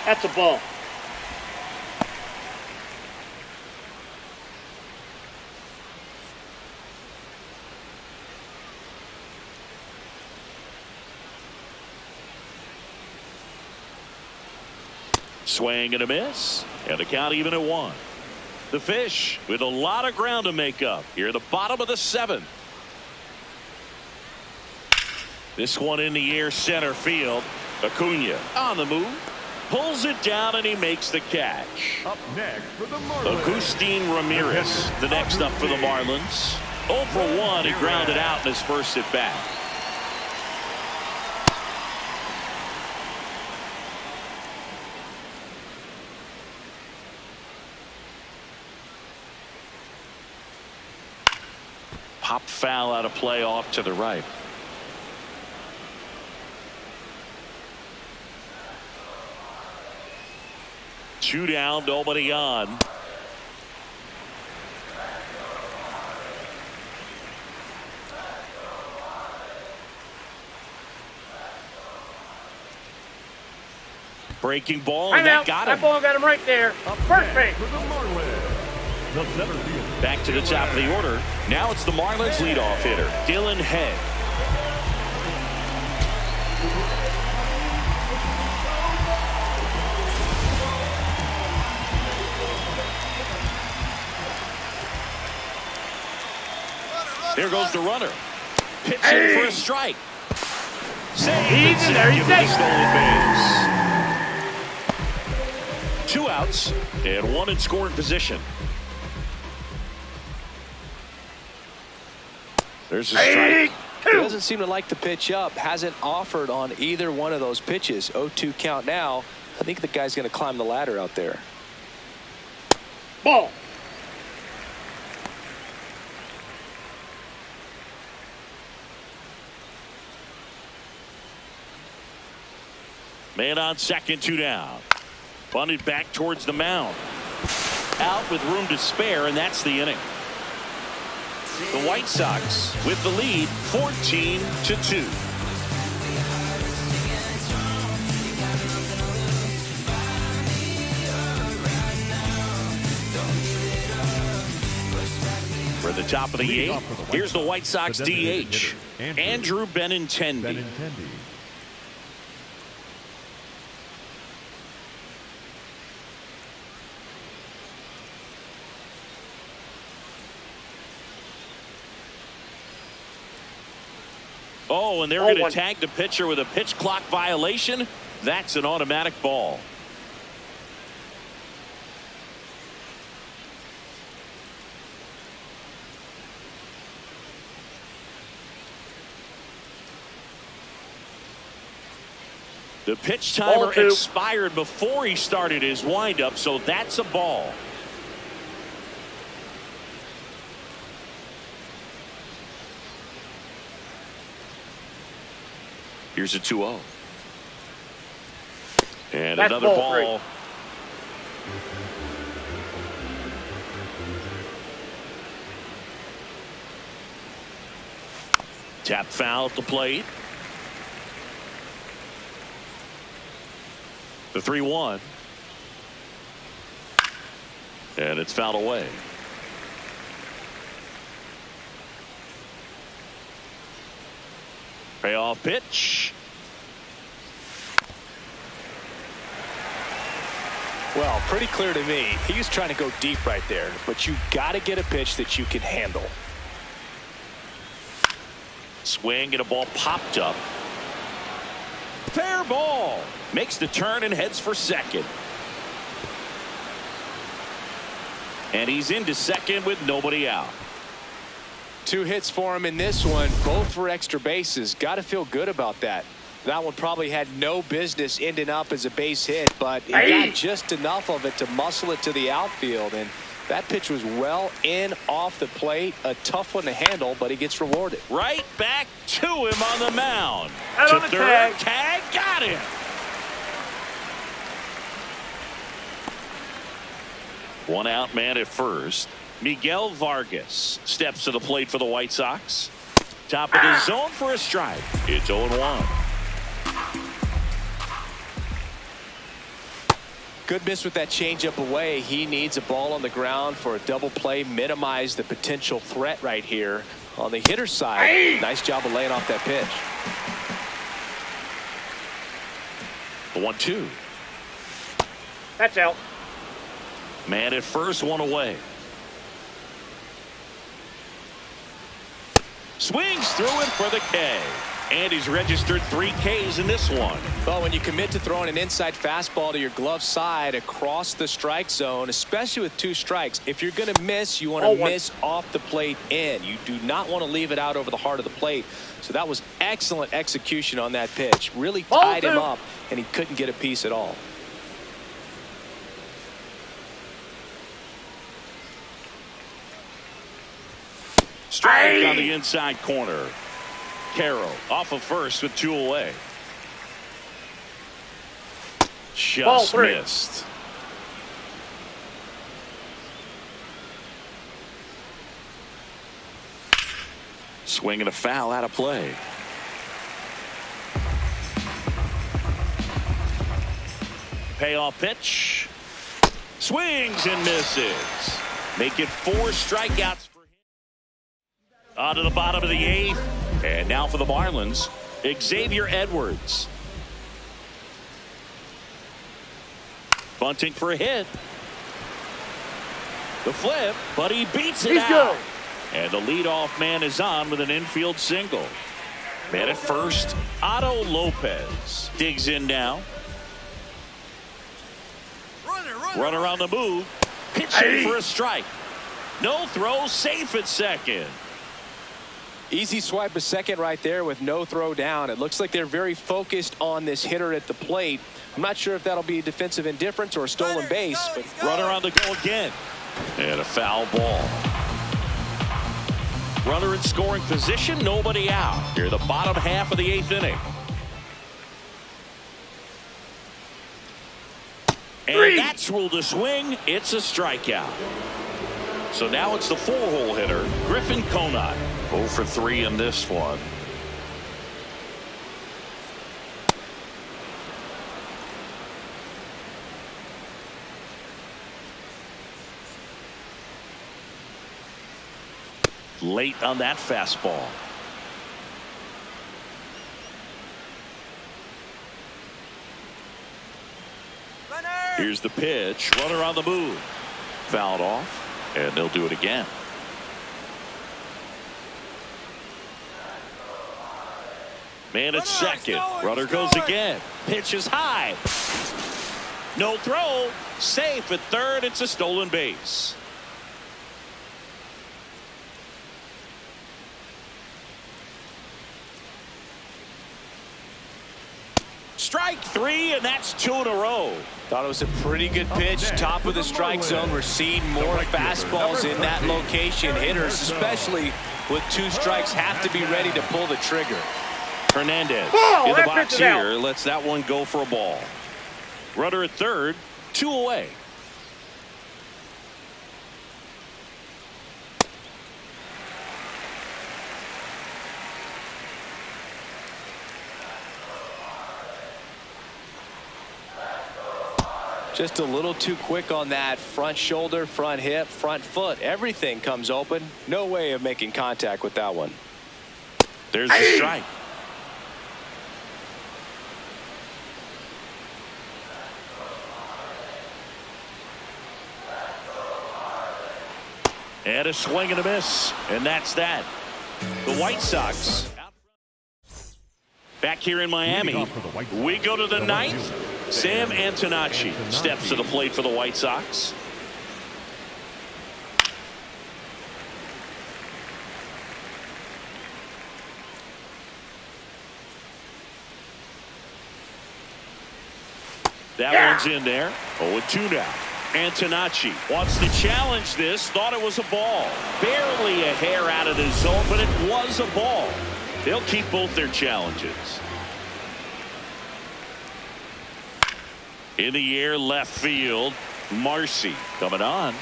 That's a ball. Swing and a miss, and the count even at 1. The Fish with a lot of ground to make up here at the bottom of the 7th. This one in the air, center field. Acuna on the move, pulls it down, and he makes the catch. Up next for the Marlins, Agustin Ramirez, the next up for the Marlins. 0 for 1, he grounded out in his first at bat. Pop foul out of play off to the right. Two down, nobody on. Breaking ball, and that got him. That ball got him right there. First base. for the Marlins, the center field. Back to the top of the order. Now it's the Marlins leadoff hitter, Dylan Head. There goes the runner. Pitching for a strike. Save. He's in there. He's safe. Stolen base. 2 outs and 1 in scoring position. There's a strike. He doesn't seem to like the pitch up. Hasn't offered on either one of those pitches. 0-2 count now. I think the guy's going to climb the ladder out there. Ball. Man on second, 2 down. Bunted back towards the mound. Out with room to spare, and that's the inning. The White Sox with the lead 14-2. For the top of the eighth, here's the White Sox DH, Andrew Benintendi. Oh, and they're going to tag the pitcher with a pitch clock violation. That's an automatic ball. The pitch timer expired before he started his windup, so that's a ball. Here's a 2-0. And that's another ball. Tap foul at the plate. The 3-1. And it's fouled away. Payoff pitch. Well, pretty clear to me. He was trying to go deep right there, but you got to get a pitch that you can handle. Swing and a ball popped up. Fair ball. Makes the turn and heads for second. And he's into second with nobody out. 2 hits for him in this one, both for extra bases. Got to feel good about that. That one probably had no business ending up as a base hit, but he got just enough of it to muscle it to the outfield. And that pitch was well in off the plate. A tough one to handle, but he gets rewarded. Right back to him on the mound. Out to on the third. Tag. Got him. One out man at first. Miguel Vargas steps to the plate for the White Sox. Top of the zone for a strike. It's 0-1. Good miss with that changeup away. He needs a ball on the ground for a double play. Minimize the potential threat right here on the hitter side. Nice job of laying off that pitch. The 1-2. That's out. Man at first, one away. Swings through it for the K. And he's registered 3 Ks in this one. Well, when you commit to throwing an inside fastball to your glove side across the strike zone, especially with 2 strikes, if you're going to miss, you want to miss off the plate in. You do not want to leave it out over the heart of the plate. So that was excellent execution on that pitch. Really tied him up, and he couldn't get a piece at all. Strike on the inside corner. Carroll off of first with 2 away. Just missed. Swing and a foul out of play. Payoff pitch. Swings and misses. Make it 4 strikeouts for him. On to the bottom of the 8th. And now for the Marlins, Xavier Edwards. Bunting for a hit. The flip, but he beats it out. And the leadoff man is on with an infield single. Man at first, Otto Lopez digs in now. Runner on the move. Pitching for a strike. No throw, safe at second. Easy swipe a second right there with no throw down. It looks like they're very focused on this hitter at the plate. I'm not sure if that'll be a defensive indifference or a stolen base. But runner on the go again. And a foul ball. Runner in scoring position, nobody out. Here, the bottom half of the 8th inning. And that's ruled a swing. It's a strikeout. So now it's the 4-hole hitter, Griffin Conant. 0 for 3 in this one. Late on that fastball. Here's the pitch. Runner on the move. Fouled off, and they'll do it again. Man at second. Runner goes again. Pitch is high. No throw. Safe at third. It's a stolen base. Strike 3, and that's 2 in a row. Thought it was a pretty good pitch. Top of the strike zone. We're seeing more fastballs in that location. Hitters, especially with 2 strikes, have to be ready to pull the trigger. Hernandez in the box here. Lets that one go for a ball. Runner at third. 2 away. Just a little too quick on that front shoulder, front hip, front foot. Everything comes open. No way of making contact with that one. There's the strike. And a swing and a miss. And that's that. The White Sox back here in Miami. We go to the 9th. Sam Antonacci steps to the plate for the White Sox. That one's in there. 0-2 now. Antonacci wants to challenge this. Thought it was a ball. Barely a hair out of the zone, but it was a ball. They'll keep both their challenges. In the air, left field. Marcy coming on.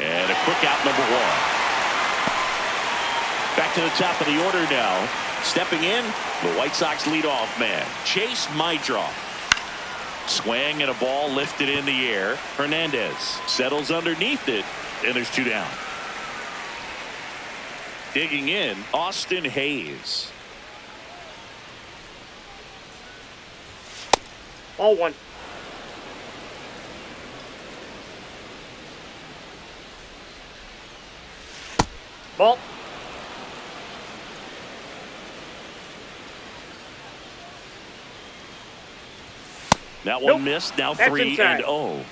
And a quick out, number 1. Back to the top of the order now. Stepping in, the White Sox leadoff man, Chase Maidroff. Swing and a ball lifted in the air. Hernandez settles underneath it, and there's 2 down. Digging in, Austin Hayes. All 1. Ball. That one missed. Now 3-0.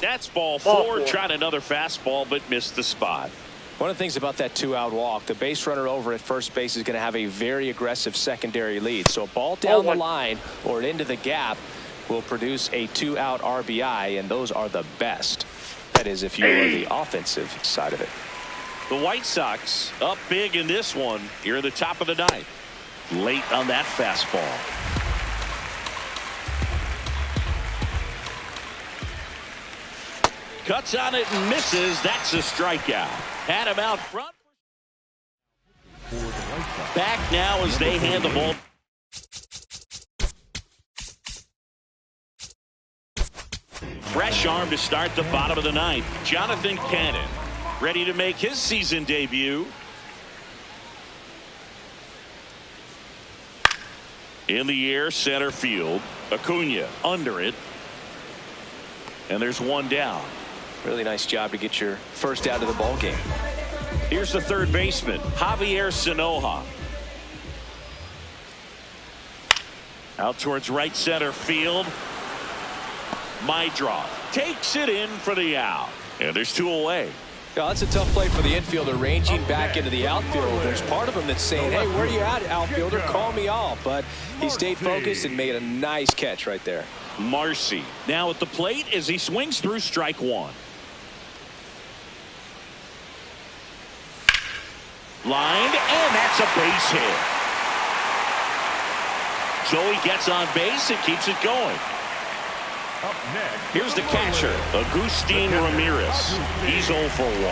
That's ball 4. Tried another fastball, but missed the spot. One of the things about that 2-out walk, the base runner over at first base is going to have a very aggressive secondary lead. So a ball down the line or into the gap will produce a 2-out RBI, and those are the best. That is, if you are the offensive side of it. The White Sox up big in this one here at the top of the 9th. Late on that fastball. Cuts on it and misses. That's a strikeout. Had him out front. Back now as they hand the ball. Fresh arm to start the bottom of the 9th. Jonathan Cannon ready to make his season debut. In the air, center field. Acuna under it. And there's 1 down. Really nice job to get your first out of the ball game. Here's the third baseman, Javier Sanoja. Out towards right center field. Mydroth takes it in for the out. And there's 2 away. Yeah, that's a tough play for the infielder ranging back into the outfield. There's part of him that's saying, hey, where are you at, outfielder? Call me off. But he stayed focused and made a nice catch right there. Marcy now at the plate as he swings through strike 1. Lined, and that's a base hit. Joey gets on base and keeps it going. Up next, Here's the catcher, Agustin Ramirez. He's 0 for 1.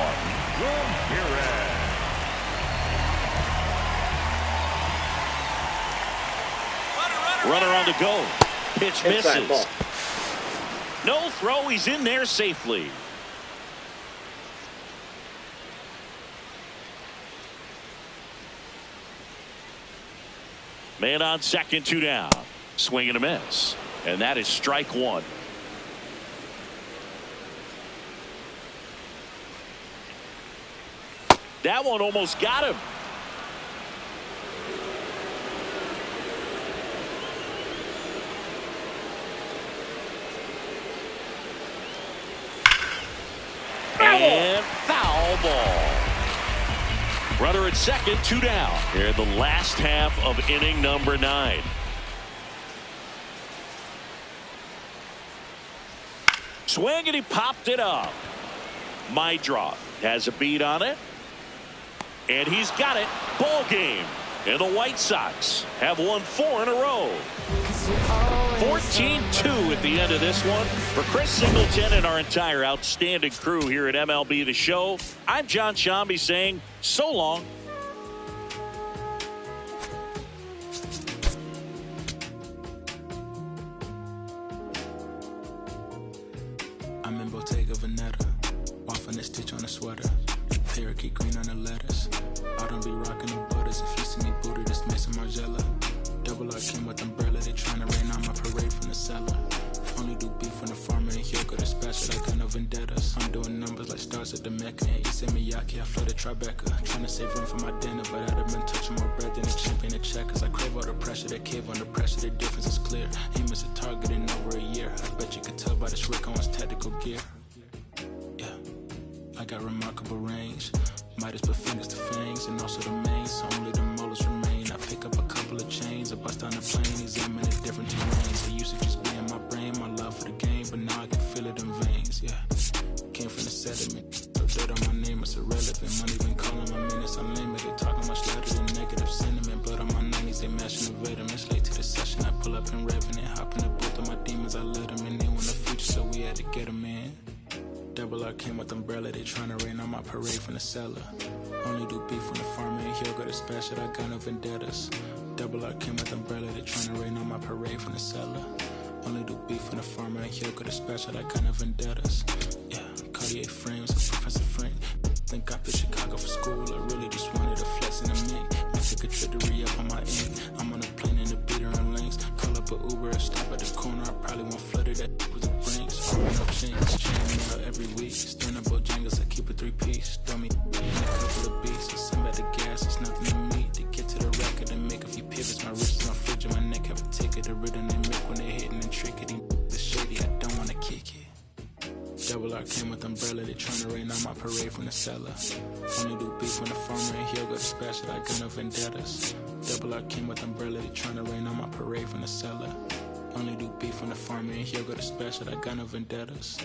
Runner on the go. Pitch misses. Ball. No throw. He's in there safely. Man on second, 2 down. Swing and a miss. And that is strike 1. That one almost got him. And foul ball. Runner at second, 2 down. Here in the last half of inning number 9. Swing and he popped it up. Mydroth has a beat on it. And he's got it. Ball game. And the White Sox have won 4 in a row. 14-2 at the end of this one. For Chris Singleton and our entire outstanding crew here at MLB The Show, I'm John Shambi saying so long. I'm in Bottega Veneta, waffling a stitch on a sweater, parakeet green on the lettuce. I don't be rocking no butters. If you see me booted, it's Mason Margiela. Double R came with umbrella, they tryna rain on my parade from the cellar. Only do beef from the farmer and he'll go dispatch like I no vendettas. I'm doing numbers like stars at the Mecca and Issa Miyake. I flooded Tribeca, tryna save room for my dinner, but I'd have been touching more bread than a champion at checkers. I crave all the pressure, they cave under pressure. The difference is clear. Aim is a target in over a year. I bet you could tell by this Rick Owens tactical gear. Yeah, I got remarkable range. Midas put fingers to fangs and also the mains, so only the molars remain. I pick up a couple of chains, I bust on the plane, examine the different terrains. I used to just be in my brain, my love for the game, but now I can feel it in veins. Yeah, came from the sediment, no dirt on my name, it's irrelevant. Money been calling my minutes unlimited, talking much louder than negative sentiment. Blood on my 90s, they mashing the vitamins. Late to the session, I pull up in Revenant, hop in the booth of my demons, I let them in. They want the future, so we had to get them in. Double R came with umbrella, they tryna rain on my parade from the cellar. Only do beef from the farmer and he'll go dispatch it, I got no vendettas. Double R came with umbrella, they tryna rain on my parade from the cellar. Only do beef from the farmer and he'll go dispatch it, I got no vendettas. Yeah, Cartier frames, a Professor Frank. Think I picked Chicago for school, I really just wanted a flex in a mink. I took a trip to re-up on my ink. I'm on a plane in the beater and links. Call up a Uber, stop at the corner, I probably won't flutter that with the brinks. No chains, chain mail every week. Stirring up Bojangles, I keep a 3-piece. Throw me in a couple of beats, so send back the gas, it's nothing to me. To get to the record and make a few pivots, my wrist, my fridge, and my neck have a ticket. The rhythm they make when they hitting and trickety. The shady, I don't wanna kick it. Double R came with umbrella, they tryna rain on my parade from the cellar. Only do beef from the farmer and he'll go dispatch it, I got no vendettas. Double R came with umbrella, they tryna rain on my parade from the cellar. Only do beef from the farmer and he'll go dispatch it, I got no vendettas.